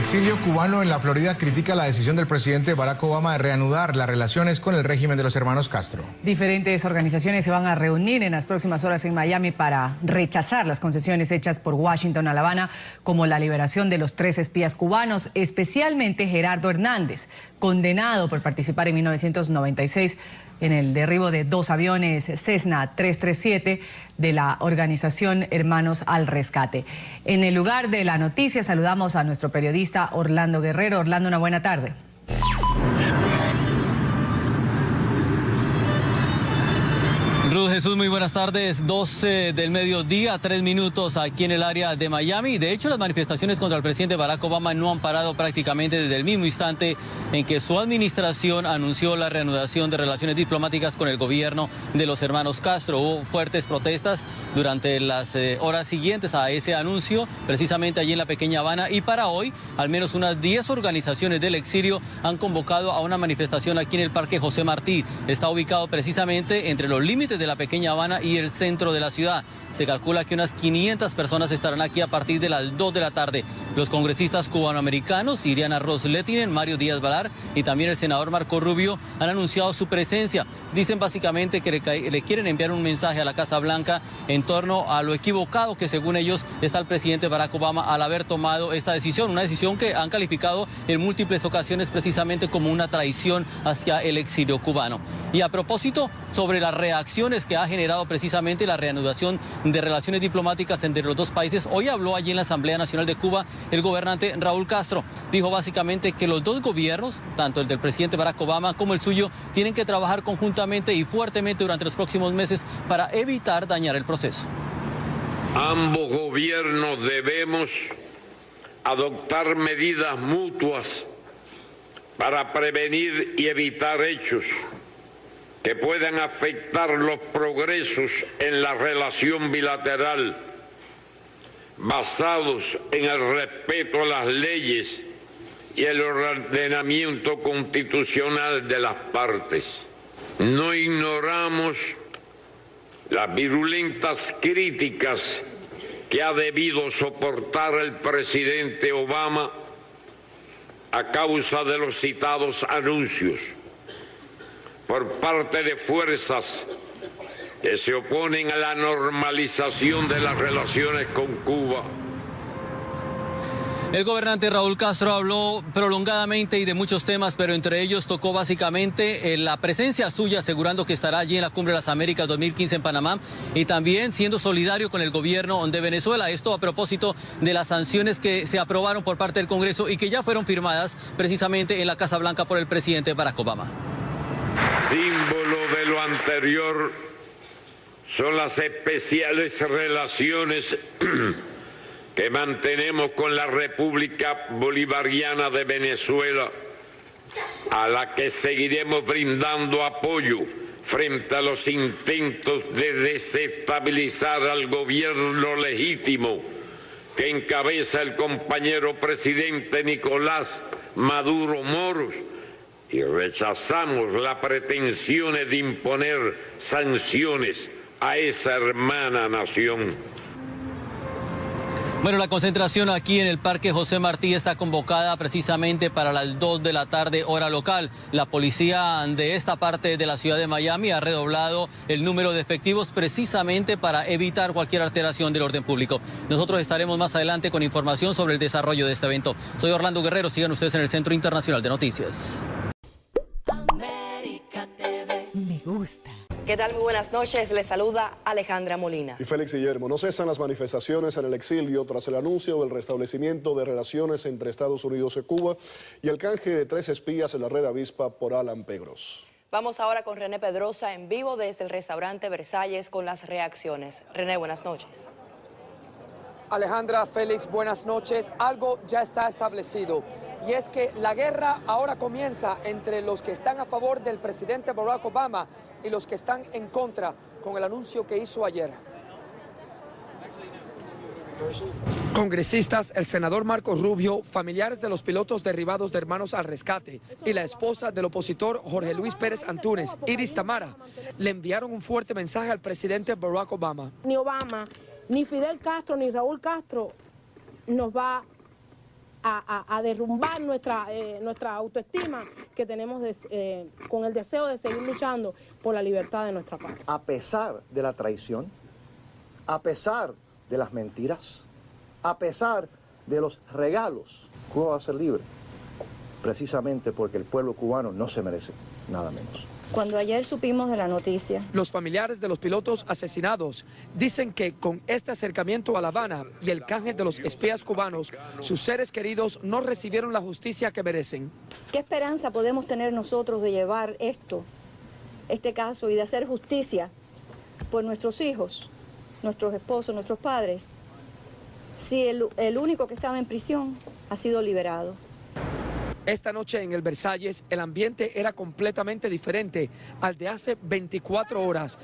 exilio cubano en la Florida critica la decisión del presidente Barack Obama de reanudar las relaciones con el régimen de los hermanos Castro. Diferentes organizaciones se van a reunir en las próximas horas en Miami para rechazar las concesiones hechas por Washington a La Habana, como la liberación de los 3 espías cubanos, especialmente Gerardo Hernández, condenado por participar en 1996 en el derribo de 2 aviones Cessna 337 de la organización Hermanos al Rescate. En el lugar de la noticia saludamos a nuestro periodista Orlando Guerrero. Orlando, una buena tarde. Ruth Jesús, muy buenas tardes. 12 del mediodía, 3 minutos aquí en el área de Miami. De hecho, las manifestaciones contra el presidente Barack Obama no han parado prácticamente desde el mismo instante en que su administración anunció la reanudación de relaciones diplomáticas con el gobierno de los hermanos Castro. Hubo fuertes protestas durante las horas siguientes a ese anuncio, precisamente allí en la pequeña Habana. Y para hoy, al menos unas 10 organizaciones del exilio han convocado a una manifestación aquí en el Parque José Martí. Está ubicado precisamente entre los límites de la pequeña Habana y el centro de la ciudad. Se calcula que unas 500 personas estarán aquí a partir de las 2 de la tarde. Los congresistas cubanoamericanos, Iriana Ross Lehtinen, Mario Díaz Balar y también el senador Marco Rubio han anunciado su presencia. Dicen básicamente que le quieren enviar un mensaje a la Casa Blanca en torno a lo equivocado que según ellos está el presidente Barack Obama al haber tomado esta decisión. Una decisión que han calificado en múltiples ocasiones precisamente como una traición hacia el exilio cubano. Y a propósito sobre las reacciones que ha generado precisamente la reanudación de relaciones diplomáticas entre los dos países, hoy habló allí en la Asamblea Nacional de Cuba el gobernante Raúl Castro. Dijo básicamente que los dos gobiernos, tanto el del presidente Barack Obama como el suyo, tienen que trabajar conjuntamente y fuertemente durante los próximos meses para evitar dañar el proceso. Ambos gobiernos debemos adoptar medidas mutuas para prevenir y evitar hechos que puedan afectar los progresos en la relación bilateral, basados en el respeto a las leyes y el ordenamiento constitucional de las partes. No ignoramos las virulentas críticas que ha debido soportar el presidente Obama a causa de los citados anuncios por parte de fuerzas que se oponen a la normalización de las relaciones con Cuba. El gobernante Raúl Castro habló prolongadamente y de muchos temas, pero entre ellos tocó básicamente la presencia suya, asegurando que estará allí en la Cumbre de las Américas 2015 en Panamá y también siendo solidario con el gobierno de Venezuela. Esto a propósito de las sanciones que se aprobaron por parte del Congreso y que ya fueron firmadas precisamente en la Casa Blanca por el presidente Barack Obama. Símbolo de lo anterior son las especiales relaciones que mantenemos con la República Bolivariana de Venezuela, a la que seguiremos brindando apoyo frente a los intentos de desestabilizar al gobierno legítimo que encabeza el compañero presidente Nicolás Maduro Moros, y rechazamos las pretensiones de imponer sanciones a esa hermana nación. Bueno, la concentración aquí en el Parque José Martí está convocada precisamente para las 2 de la tarde, hora local. La policía de esta parte de la ciudad de Miami ha redoblado el número de efectivos precisamente para evitar cualquier alteración del orden público. Nosotros estaremos más adelante con información sobre el desarrollo de este evento. Soy Orlando Guerrero, sigan ustedes en el Centro Internacional de Noticias. Me gusta. ¿Qué tal? Muy buenas noches. Les saluda Alejandra Molina. Y Félix Guillermo, no cesan las manifestaciones en el exilio tras el anuncio del restablecimiento de relaciones entre Estados Unidos y Cuba y el canje de 3 espías en la red avispa por Alan Pegros. Vamos ahora con René Pedrosa en vivo desde el restaurante Versalles con las reacciones. René, buenas noches. Alejandra, Félix, buenas noches. Algo ya está establecido y es que la guerra ahora comienza entre los que están a favor del presidente Barack Obama y los que están en contra con el anuncio que hizo ayer. Congresistas, el senador Marco Rubio, familiares de los pilotos derribados de Hermanos al Rescate y la esposa del opositor Jorge Luis Pérez Antúnez, Iris Tamara, le enviaron un fuerte mensaje al presidente Barack Obama. Ni Obama, ni Fidel Castro, ni Raúl Castro nos va a derrumbar nuestra autoestima que tenemos con el deseo de seguir luchando por la libertad de nuestra patria. A pesar de la traición, a pesar de las mentiras, a pesar de los regalos, Cuba va a ser libre, precisamente porque el pueblo cubano no se merece nada menos. Cuando ayer supimos de la noticia, los familiares de los pilotos asesinados dicen que con este acercamiento a La Habana y el canje de los espías cubanos, sus seres queridos no recibieron la justicia que merecen. ¿Qué esperanza podemos tener nosotros de llevar este caso y de hacer justicia por nuestros hijos, nuestros esposos, nuestros padres, si el único que estaba en prisión ha sido liberado? Esta noche en el Versalles el ambiente era completamente diferente al de hace 24 horas,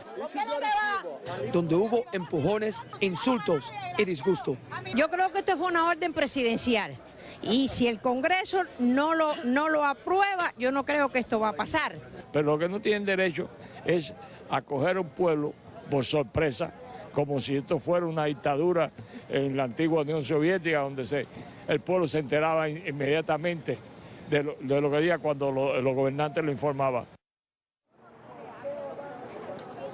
donde hubo empujones, insultos y disgusto. Yo creo que esto fue una orden presidencial y si el Congreso no lo aprueba, yo no creo que esto va a pasar. Pero lo que no tienen derecho es a coger a un pueblo por sorpresa, como si esto fuera una dictadura en la antigua Unión Soviética, donde el pueblo se enteraba inmediatamente de lo que decía cuando los gobernantes lo informaban.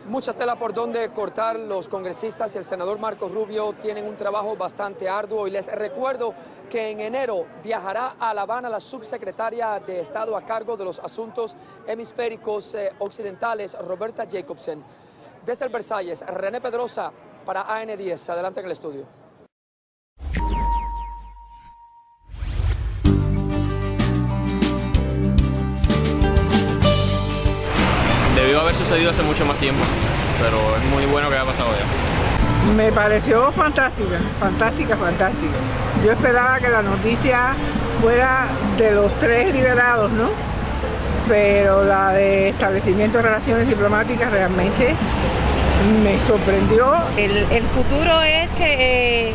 Mucha tela por donde cortar. Los congresistas y el senador Marco Rubio tienen un trabajo bastante arduo y les recuerdo que en enero viajará a La Habana la subsecretaria de Estado a cargo de los asuntos hemisféricos occidentales, Roberta Jacobsen. Desde el Versalles, René Pedrosa para AN10. Adelante en el estudio. Debió haber sucedido hace mucho más tiempo, pero es muy bueno que haya pasado ya. Me pareció fantástica. Yo esperaba que la noticia fuera de los 3 liberados, ¿no? Pero la de establecimiento de relaciones diplomáticas realmente me sorprendió. El futuro es que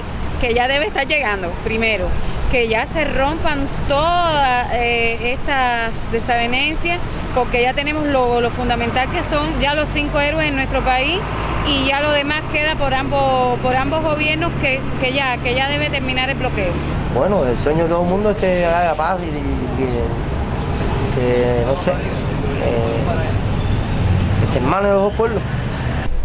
ya debe estar llegando, primero, que ya se rompan todas estas desavenencias, porque ya tenemos lo fundamental que son ya los 5 héroes en nuestro país y ya lo demás queda por ambos gobiernos que ya debe terminar el bloqueo. Bueno, el sueño de todo el mundo es que haya paz y que no sé, que se hermanen los dos pueblos.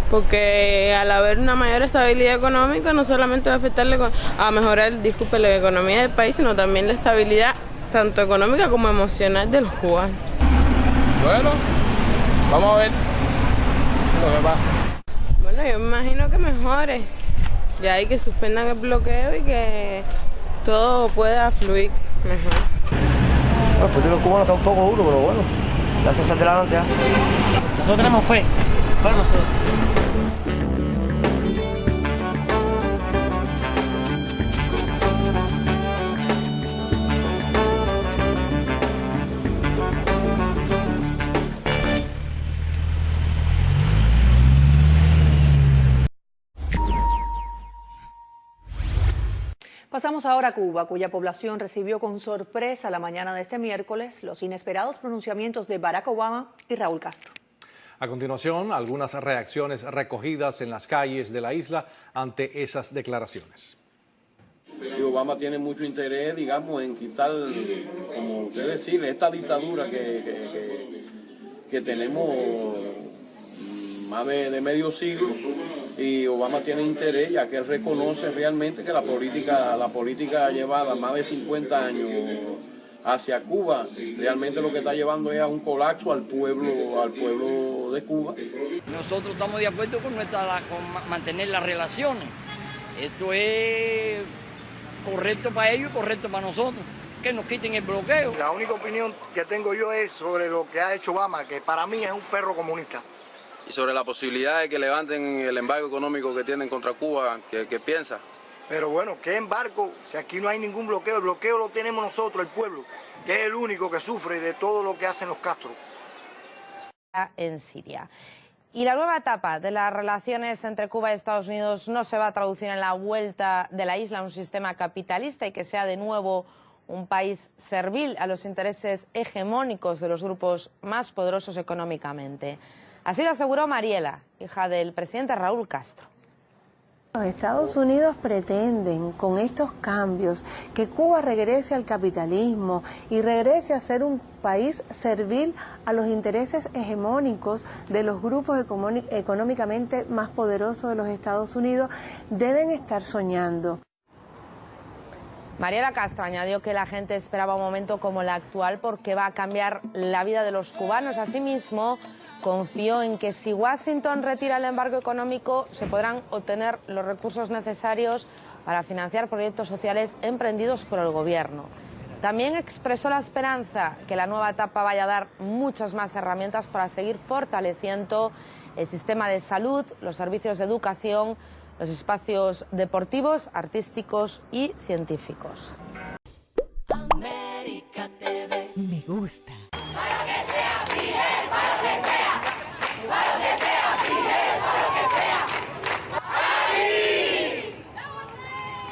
Porque al haber una mayor estabilidad económica no solamente va a afectarle a mejorar, la economía del país, sino también la estabilidad tanto económica como emocional del cubano. Bueno, vamos a ver lo que pasa. Bueno, yo me imagino que mejore. Ya hay que suspendan el bloqueo y que todo pueda fluir mejor. Bueno, pues los cubanos está un poco duro, pero bueno, ya se saldrá adelante. Nosotros tenemos fe, para nosotros. Pasamos ahora a Cuba, cuya población recibió con sorpresa la mañana de este miércoles los inesperados pronunciamientos de Barack Obama y Raúl Castro. A continuación, algunas reacciones recogidas en las calles de la isla ante esas declaraciones. Y Obama tiene mucho interés, digamos, en quitar, como usted decía, esta dictadura que tenemos más de medio siglo, y Obama tiene interés ya que él reconoce realmente que la política llevada más de 50 años hacia Cuba, realmente lo que está llevando es a un colapso al pueblo de Cuba. Nosotros estamos de acuerdo con mantener las relaciones. Esto es correcto para ellos y correcto para nosotros, que nos quiten el bloqueo. La única opinión que tengo yo es sobre lo que ha hecho Obama, que para mí es un perro comunista. Y sobre la posibilidad de que levanten el embargo económico que tienen contra Cuba, ¿qué piensa? Pero bueno, ¿qué embargo? Si aquí no hay ningún bloqueo, el bloqueo lo tenemos nosotros, el pueblo, que es el único que sufre de todo lo que hacen los Castro. En Siria. Y la nueva etapa de las relaciones entre Cuba y Estados Unidos no se va a traducir en la vuelta de la isla a un sistema capitalista y que sea de nuevo un país servil a los intereses hegemónicos de los grupos más poderosos económicamente. Así lo aseguró Mariela, hija del presidente Raúl Castro. Los Estados Unidos pretenden con estos cambios que Cuba regrese al capitalismo y regrese a ser un país servil a los intereses hegemónicos de los grupos económicamente más poderosos de los Estados Unidos. Deben estar soñando. Mariela Castro añadió que la gente esperaba un momento como el actual porque va a cambiar la vida de los cubanos. Asimismo, confió en que si Washington retira el embargo económico se podrán obtener los recursos necesarios para financiar proyectos sociales emprendidos por el gobierno. También expresó la esperanza que la nueva etapa vaya a dar muchas más herramientas para seguir fortaleciendo el sistema de salud, los servicios de educación, los espacios deportivos, artísticos y científicos. América TV. Me gusta. Para que sea Fidel, para que sea. Para que sea Fidel, para que sea. ¡Aquí!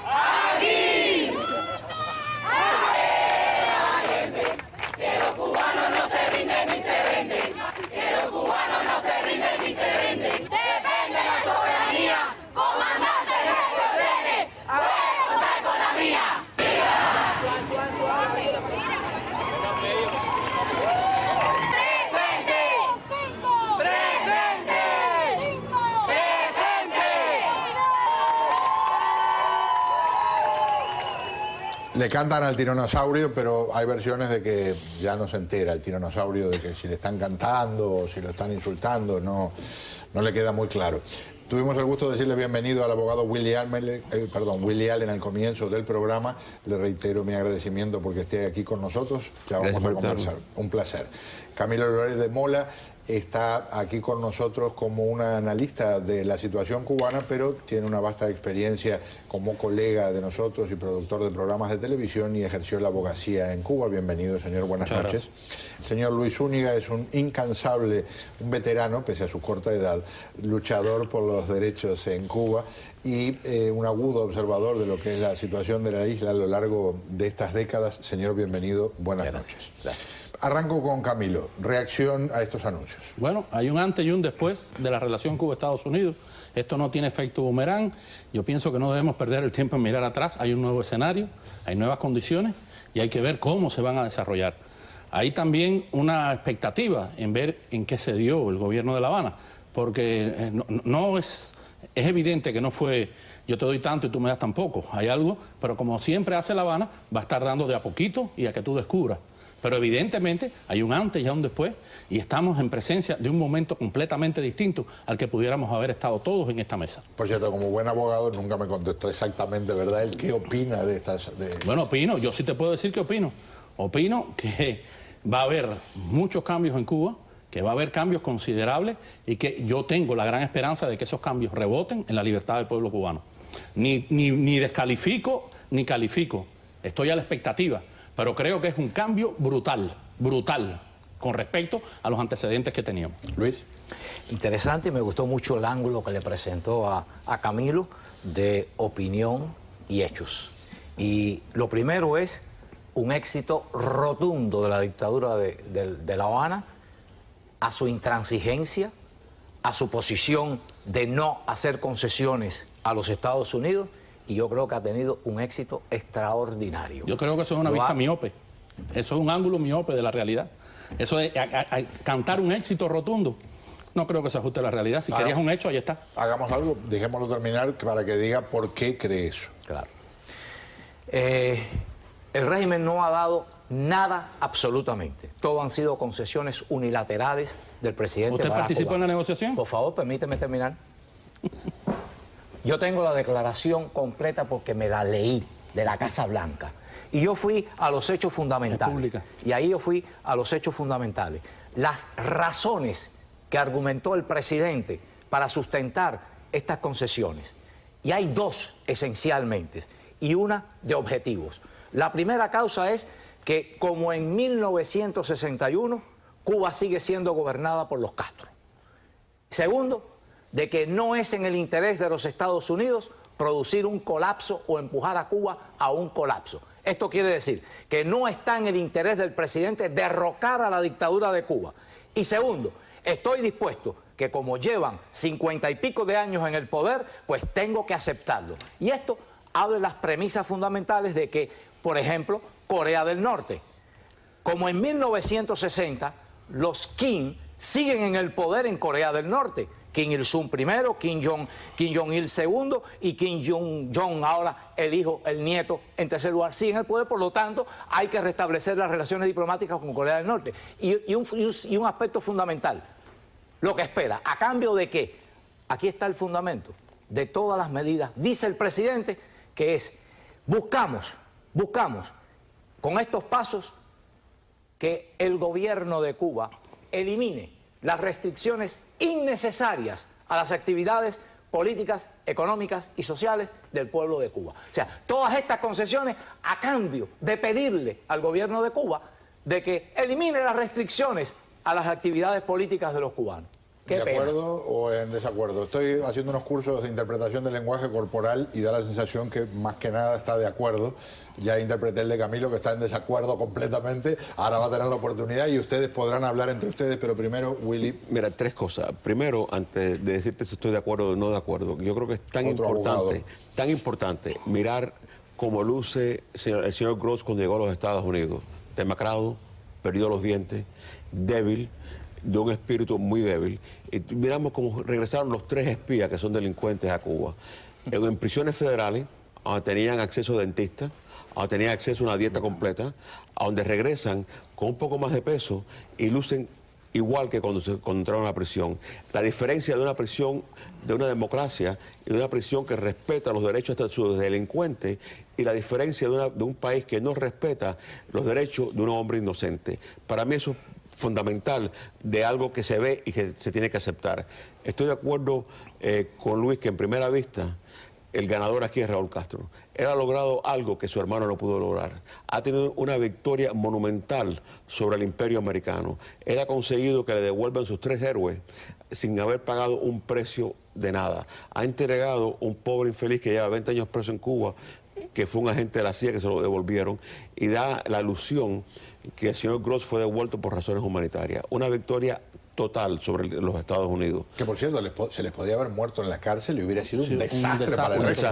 ¡Aquí! Que los cubanos no se rinden ni se venden. Que los cubanos no se rinden ni se venden. Depende de la soberanía. Comandante Reprotene, a ver, contar con la mía. Presente, presente, presente. Le cantan al tiranosaurio, pero hay versiones de que ya no se entera el tiranosaurio de que si le están cantando o si lo están insultando, no le queda muy claro. Tuvimos el gusto de decirle bienvenido al abogado Willy Allen al comienzo del programa. Le reitero mi agradecimiento porque esté aquí con nosotros. Ya vamos a conversar. Un placer. Camilo Lores de Mola está aquí con nosotros como una analista de la situación cubana, pero tiene una vasta experiencia como colega de nosotros y productor de programas de televisión y ejerció la abogacía en Cuba. Bienvenido, señor. Buenas noches. El señor Luis Zúñiga es un incansable, un veterano, pese a su corta edad, luchador por los derechos en Cuba y un agudo observador de lo que es la situación de la isla a lo largo de estas décadas. Señor, bienvenido. Buenas noches. Gracias. Arranco con Camilo. Reacción a estos anuncios. Bueno, hay un antes y un después de la relación Cuba-Estados Unidos. Esto no tiene efecto boomerang. Yo pienso que no debemos perder el tiempo en mirar atrás. Hay un nuevo escenario, hay nuevas condiciones y hay que ver cómo se van a desarrollar. Hay también una expectativa en ver en qué se dio el gobierno de La Habana, porque es evidente que no fue yo te doy tanto y tú me das tan poco. Hay algo, pero como siempre hace La Habana, va a estar dando de a poquito y a que tú descubras. Pero evidentemente hay un antes y un después y estamos en presencia de un momento completamente distinto al que pudiéramos haber estado todos en esta mesa. Por cierto, como buen abogado nunca me contestó exactamente, ¿verdad? ¿Él qué opina de estas...? Bueno, opino, yo sí te puedo decir que opino. Opino que va a haber muchos cambios en Cuba, que va a haber cambios considerables y que yo tengo la gran esperanza de que esos cambios reboten en la libertad del pueblo cubano. Ni descalifico ni califico, estoy a la expectativa. Pero creo que es un cambio brutal, con respecto a los antecedentes que teníamos. Luis. Interesante, y me gustó mucho el ángulo que le presentó a Camilo de opinión y hechos. Y lo primero es un éxito rotundo de la dictadura de La Habana, a su intransigencia, a su posición de no hacer concesiones a los Estados Unidos, y yo creo que ha tenido un éxito extraordinario. Yo creo que eso es una vista miope. Eso es un ángulo miope de la realidad. Eso de cantar un éxito rotundo, no creo que se ajuste a la realidad. Si querías un hecho, ahí está. Hagamos algo, dejémoslo terminar para que diga por qué cree eso. Claro. El régimen no ha dado nada absolutamente. Todo han sido concesiones unilaterales del presidente ¿Usted Barack participó Obama. en la negociación? Por favor, permíteme terminar. Yo tengo la declaración completa porque me la leí de la Casa Blanca. Y yo fui a los hechos fundamentales. Y ahí yo fui a los hechos fundamentales. Las razones que argumentó el presidente para sustentar estas concesiones. Y hay dos esencialmente, y una de objetivos. La primera causa es que, como en 1961, Cuba sigue siendo gobernada por los Castro. Segundo, de que no es en el interés de los Estados Unidos producir un colapso o empujar a Cuba a un colapso. Esto quiere decir que no está en el interés del presidente derrocar a la dictadura de Cuba. Y segundo, estoy dispuesto que como llevan 50 y pico de años en el poder, pues tengo que aceptarlo. Y esto habla de las premisas fundamentales de que, por ejemplo, Corea del Norte, como en 1960, los Kim siguen en el poder en Corea del Norte. Kim Il-sung primero, Kim Jong-il segundo y Kim Jong-un ahora el hijo, el nieto en tercer lugar. Siguen en el poder, por lo tanto hay que restablecer las relaciones diplomáticas con Corea del Norte. Y un aspecto fundamental, lo que espera, ¿a cambio de qué? Aquí está el fundamento de todas las medidas, dice el presidente, que es, buscamos con estos pasos que el gobierno de Cuba elimine las restricciones innecesarias a las actividades políticas, económicas y sociales del pueblo de Cuba. O sea, todas estas concesiones a cambio de pedirle al gobierno de Cuba de que elimine las restricciones a las actividades políticas de los cubanos. ¿De acuerdo o en desacuerdo? Estoy haciendo unos cursos de interpretación del lenguaje corporal y da la sensación que más que nada está de acuerdo. Ya interpreté el de Camilo, que está en desacuerdo completamente. Ahora va a tener la oportunidad y ustedes podrán hablar entre ustedes, pero primero, Willy. Mira, tres cosas. Primero, antes de decirte si estoy de acuerdo o no de acuerdo, yo creo que es tan importante mirar cómo luce el señor Gross cuando llegó a los Estados Unidos. Demacrado, perdió los dientes, débil, de un espíritu muy débil. Y miramos cómo regresaron los 3 espías que son delincuentes a Cuba. En prisiones federales, donde tenían acceso a dentistas, donde tenían acceso a una dieta completa, a donde regresan con un poco más de peso y lucen igual que cuando entraron a la prisión. La diferencia de una prisión, de una democracia y de una prisión que respeta los derechos de sus delincuentes y la diferencia de un país que no respeta los derechos de un hombre inocente. Para mí eso es fundamental de algo que se ve y que se tiene que aceptar. Estoy de acuerdo con Luis que en primera vista el ganador aquí es Raúl Castro. Él ha logrado algo que su hermano no pudo lograr. Ha tenido una victoria monumental sobre el imperio americano. Él ha conseguido que le devuelvan sus 3 héroes sin haber pagado un precio de nada. Ha entregado un pobre infeliz que lleva 20 años preso en Cuba, que fue un agente de la CIA que se lo devolvieron, y da la ilusión que el señor Gross fue devuelto por razones humanitarias. Una victoria total sobre los Estados Unidos. Que por cierto, se les podía haber muerto en la cárcel y hubiera sido un desastre para el resto.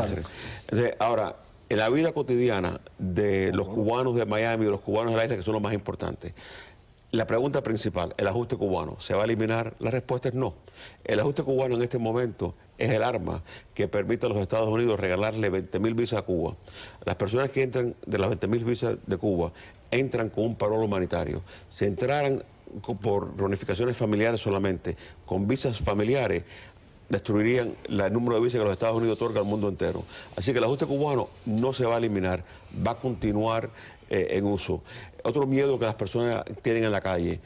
Entonces, ahora, en la vida cotidiana de los cubanos de Miami, de los cubanos de la isla, que son los más importantes, la pregunta principal, ¿el ajuste cubano se va a eliminar? La respuesta es no. El ajuste cubano en este momento es el arma que permite a los Estados Unidos regalarle 20.000 visas a Cuba. Las personas que entran de las 20.000 visas de Cuba entran con un parol humanitario. Si entraran por reunificaciones familiares solamente, con visas familiares, destruirían el número de visas que los Estados Unidos otorga al mundo entero. Así que el ajuste cubano no se va a eliminar, va a continuar en uso. Otro miedo que las personas tienen en la calle,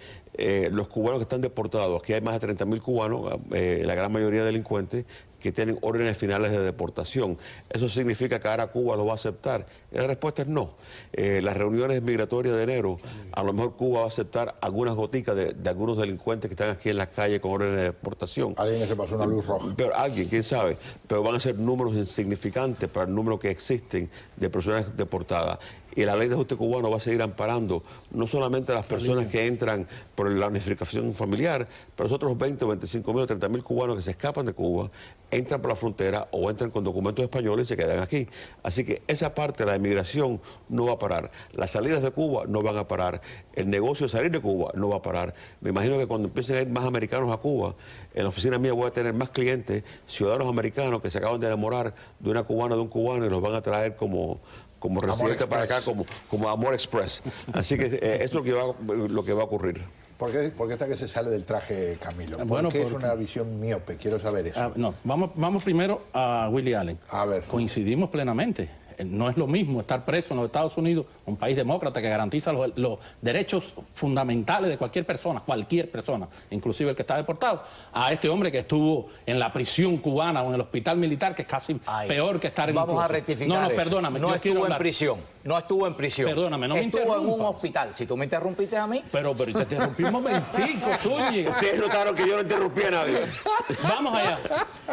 los cubanos que están deportados, aquí hay más de 30.000 cubanos, la gran mayoría delincuentes, que tienen órdenes finales de deportación. ¿Eso significa que ahora Cuba lo va a aceptar? Y la respuesta es no. Las reuniones migratorias de enero, a lo mejor Cuba va a aceptar algunas goticas de algunos delincuentes que están aquí en las calles con órdenes de deportación. Alguien se pasó una luz roja. Pero alguien, quién sabe. Pero van a ser números insignificantes para el número que existen de personas deportadas. Y la ley de ajuste cubano va a seguir amparando no solamente a las personas que entran por la unificación familiar, pero los otros 20 o 25.000 o 30.000 cubanos que se escapan de Cuba, entran por la frontera o entran con documentos españoles y se quedan aquí. Así que esa parte de la inmigración no va a parar. Las salidas de Cuba no van a parar. El negocio de salir de Cuba no va a parar. Me imagino que cuando empiecen a ir más americanos a Cuba, en la oficina mía voy a tener más clientes, ciudadanos americanos que se acaban de enamorar de una cubana, de un cubano, y los van a traer como residente para acá, como Amor Express. Así que es lo que va a ocurrir. ¿Por qué está que se sale del traje, Camilo? Porque es una visión miope, quiero saber eso. No, vamos primero a Willy Allen. A ver. Coincidimos plenamente. No es lo mismo estar preso en los Estados Unidos, un país demócrata que garantiza los derechos fundamentales de cualquier persona, inclusive el que está deportado, a este hombre que estuvo en la prisión cubana o en el hospital militar, que es casi peor que estar en Vamos a rectificar No, eso. perdóname. No estuvo en prisión. No estuvo en prisión. Perdóname, no me interrumpas. Estuvo en un hospital. Si tú me interrumpiste a mí... Pero te interrumpí un momentico, Zúñiga. Ustedes notaron que yo no interrumpí a nadie. Vamos allá.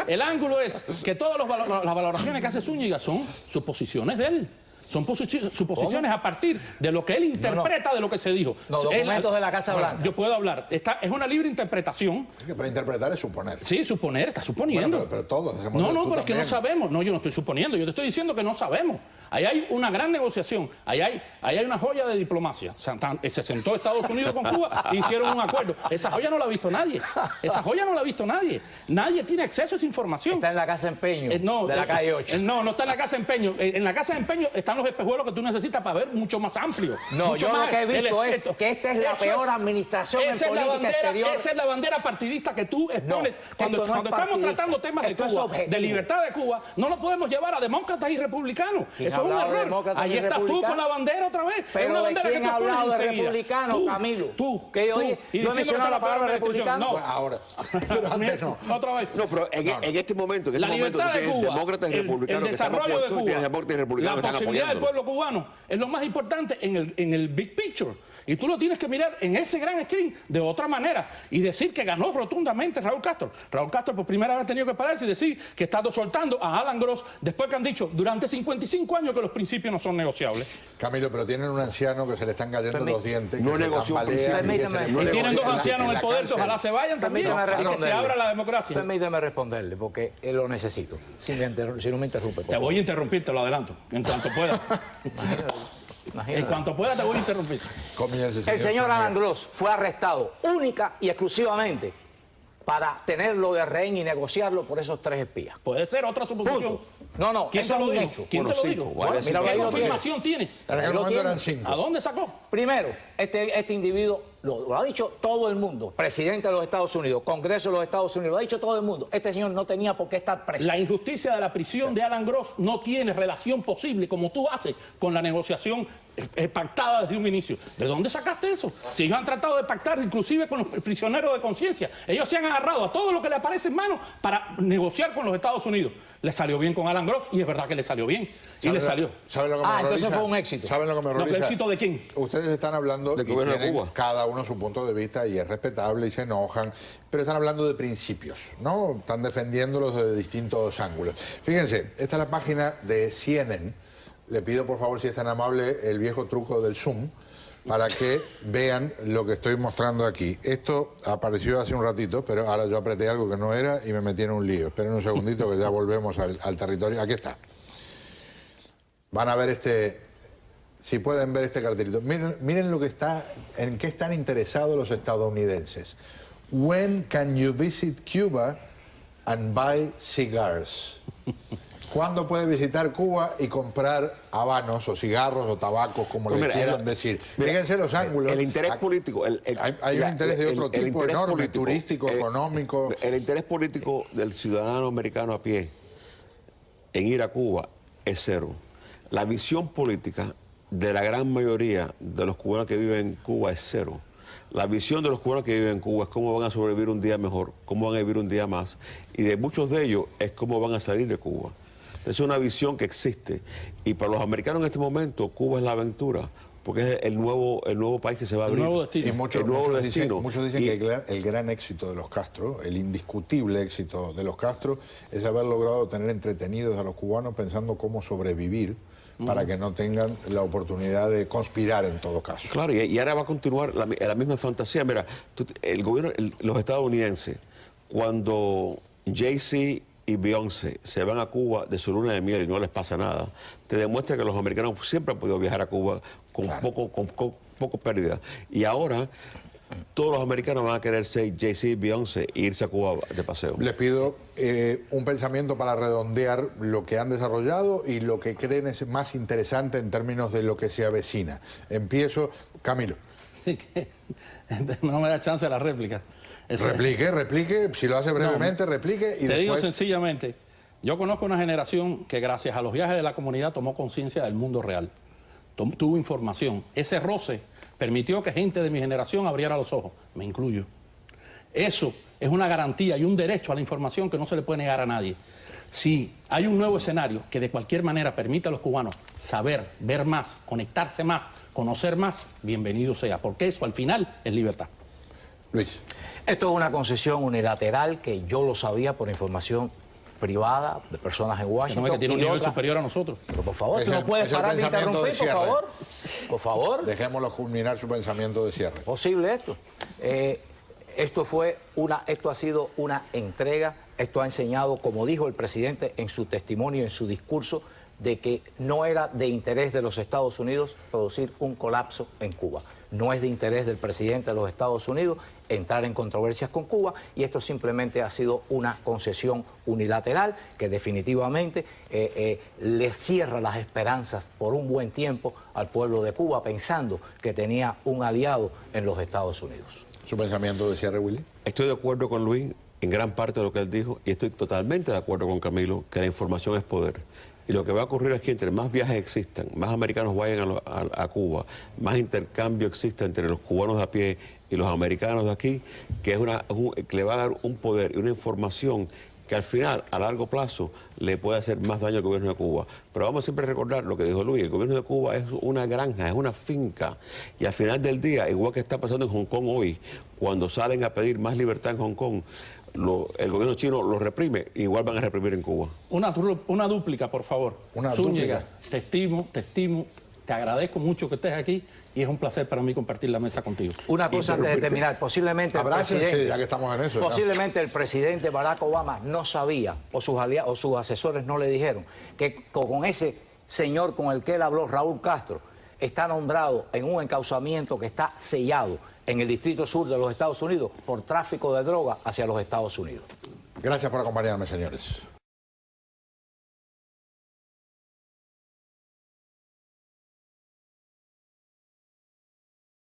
El ángulo es que todas las valoraciones que hace Zúñiga son suposiciones de él. Son suposiciones a partir de lo que él interpreta de lo que se dijo. No, documentos de la Casa Blanca. Yo puedo hablar. Es una libre interpretación. Pero interpretar es suponer. Sí, suponer, está suponiendo. Bueno, pero todos hacemos No, tú pero es que no también. sabemos. No, yo no estoy suponiendo. Yo te estoy diciendo que no sabemos. Ahí hay una gran negociación. Ahí hay una joya de diplomacia. Se sentó Estados Unidos con Cuba e hicieron un acuerdo. Esa joya no la ha visto nadie. Esa joya no la ha visto nadie. Nadie tiene acceso a esa información. Está en la Casa de Empeño de la calle 8. No está en la Casa de Empeño. En la Casa de Empeño están los espejuelos que tú necesitas para ver mucho más amplio. No, mucho yo más, lo que he visto es que esta es la peor administración en política exterior. Esa es la bandera partidista que tú expones. Cuando estamos tratando temas de Cuba, de libertad de Cuba, no lo podemos llevar a demócratas y republicanos. Eso es un error. Ahí estás tú con la bandera otra vez. Pero es una bandera ¿de quién que tú ha hablado de enseguida. republicano, Camilo? Que yo he mencionado la palabra republicano. No, ahora. Pero antes no. Otra vez. No, pero en este momento, la libertad de Cuba, demócratas y republicanos, el desarrollo de Cuba, la posibilidad del pueblo cubano es lo más importante en el big picture. Y tú lo tienes que mirar en ese gran screen de otra manera y decir que ganó rotundamente Raúl Castro. Raúl Castro por primera vez ha tenido que pararse y decir que está soltando a Alan Gross después que han dicho durante 55 años que los principios no son negociables. Camilo, pero tienen un anciano que se le están cayendo los dientes. No negoció y tienen dos ancianos en el poder, ojalá se vayan también y que se abra la democracia. Permíteme responderle, porque lo necesito, si no me interrumpe. Te voy a interrumpir, te lo adelanto, en cuanto pueda. En cuanto pueda te voy a interrumpir. El señor Alan Gross fue arrestado única y exclusivamente para tenerlo de rehén y negociarlo por esos 3 espías. Puede ser otra suposición. No, ¿Quién eso te lo es un dijo? hecho. ¿Quién te lo dijo? ¿Qué confirmación tienes? En aquel momento eran 5. ¿A dónde sacó? Primero, este individuo lo ha dicho todo el mundo, presidente de los Estados Unidos, Congreso de los Estados Unidos, lo ha dicho todo el mundo. Este señor no tenía por qué estar preso. La injusticia de la prisión de Alan Gross no tiene relación posible, como tú haces, con la negociación pactada desde un inicio. ¿De dónde sacaste eso? Si ellos han tratado de pactar inclusive con los prisioneros de conciencia, ellos se han agarrado a todo lo que le aparece en mano para negociar con los Estados Unidos. Le salió bien con Alan Gross y es verdad que le salió bien. Y le salió. ¿Saben lo que me horroriza? Entonces fue un éxito. ¿Saben lo que me horroriza? ¿El éxito de quién? Ustedes están hablando del y gobierno de tienen Cuba. cada uno su punto de vista y es respetable y se enojan, pero están hablando de principios, ¿no? Están defendiéndolos desde distintos ángulos. Fíjense, esta es la página de CNN. Le pido por favor, si es tan amable, el viejo truco del zoom para que vean lo que estoy mostrando aquí. Esto apareció hace un ratito, pero ahora yo apreté algo que no era y me metí en un lío. Esperen un segundito que ya volvemos al territorio. Aquí está. Van a ver si pueden ver este cartelito. Miren lo que está, en qué están interesados los estadounidenses. When can you visit Cuba and buy cigars? ¿Cuándo puede visitar Cuba y comprar habanos o cigarros o tabacos, como le quieran decir? Fíjense los ángulos. El interés político. Hay un interés de otro tipo enorme, político, turístico, económico. El interés político del ciudadano americano a pie en ir a Cuba es cero. La visión política de la gran mayoría de los cubanos que viven en Cuba es cero. La visión de los cubanos que viven en Cuba es cómo van a sobrevivir un día mejor, cómo van a vivir un día más. Y de muchos de ellos es cómo van a salir de Cuba. Es una visión que existe. Y para los americanos en este momento, Cuba es la aventura, porque es el nuevo país que se va a abrir. El nuevo destino. Y muchos dicen que el gran éxito de los Castro, el indiscutible éxito de los Castro, es haber logrado tener entretenidos a los cubanos pensando cómo sobrevivir para que no tengan la oportunidad de conspirar en todo caso. Claro, y ahora va a continuar la misma fantasía. Mira, el gobierno, los estadounidenses, cuando Jay-Z y Beyoncé se van a Cuba de su luna de miel y no les pasa nada, te demuestra que los americanos siempre han podido viajar a Cuba con poco pérdida. Y ahora todos los americanos van a querer ser Jay-Z y Beyoncé e irse a Cuba de paseo. Les pido un pensamiento para redondear lo que han desarrollado y lo que creen es más interesante en términos de lo que se avecina. Empiezo, Camilo. Sí, que no me da chance a la réplica. Replique, si lo hace brevemente, replique y después... Te digo sencillamente, yo conozco una generación que gracias a los viajes de la comunidad tomó conciencia del mundo real, tuvo información. Ese roce permitió que gente de mi generación abriera los ojos, me incluyo. Eso es una garantía y un derecho a la información que no se le puede negar a nadie. Si hay un nuevo escenario que de cualquier manera permita a los cubanos saber, ver más, conectarse más, conocer más, bienvenido sea, porque eso al final es libertad. Luis. Esto es una concesión unilateral que yo lo sabía por información privada, de personas en Washington. Que tiene un nivel superior a nosotros. Pero por favor, tú no puedes parar de interrumpir, por favor. Por favor. Dejémoslo culminar su pensamiento de cierre. Posible esto. Esto ha sido una entrega, esto ha enseñado, como dijo el presidente en su testimonio, en su discurso, de que no era de interés de los Estados Unidos producir un colapso en Cuba. No es de interés del presidente de los Estados Unidos entrar en controversias con Cuba, y esto simplemente ha sido una concesión unilateral que definitivamente le cierra las esperanzas por un buen tiempo al pueblo de Cuba, pensando que tenía un aliado en los Estados Unidos. ¿Su pensamiento de cierre, Willy? Estoy de acuerdo con Luis en gran parte de lo que él dijo, y estoy totalmente de acuerdo con Camilo que la información es poder. Y lo que va a ocurrir aquí, entre más viajes existan, más americanos vayan a Cuba, más intercambio exista entre los cubanos de a pie y los americanos de aquí, que le va a dar un poder y una información que al final, a largo plazo, le puede hacer más daño al gobierno de Cuba. Pero vamos siempre a recordar lo que dijo Luis: el gobierno de Cuba es una granja, es una finca, y al final del día, igual que está pasando en Hong Kong hoy, cuando salen a pedir más libertad en Hong Kong, el gobierno chino lo reprime, igual van a reprimir en Cuba. Una dúplica, por favor. Zúñiga, te estimo, te agradezco mucho que estés aquí, y es un placer para mí compartir la mesa contigo. Una cosa antes de terminar, posiblemente el presidente, ya que estamos en eso, posiblemente el presidente Barack Obama no sabía, o sus asesores no le dijeron, que con ese señor con el que él habló, Raúl Castro, está nombrado en un encauzamiento que está sellado en el Distrito Sur de los Estados Unidos por tráfico de droga hacia los Estados Unidos. Gracias por acompañarme, señores.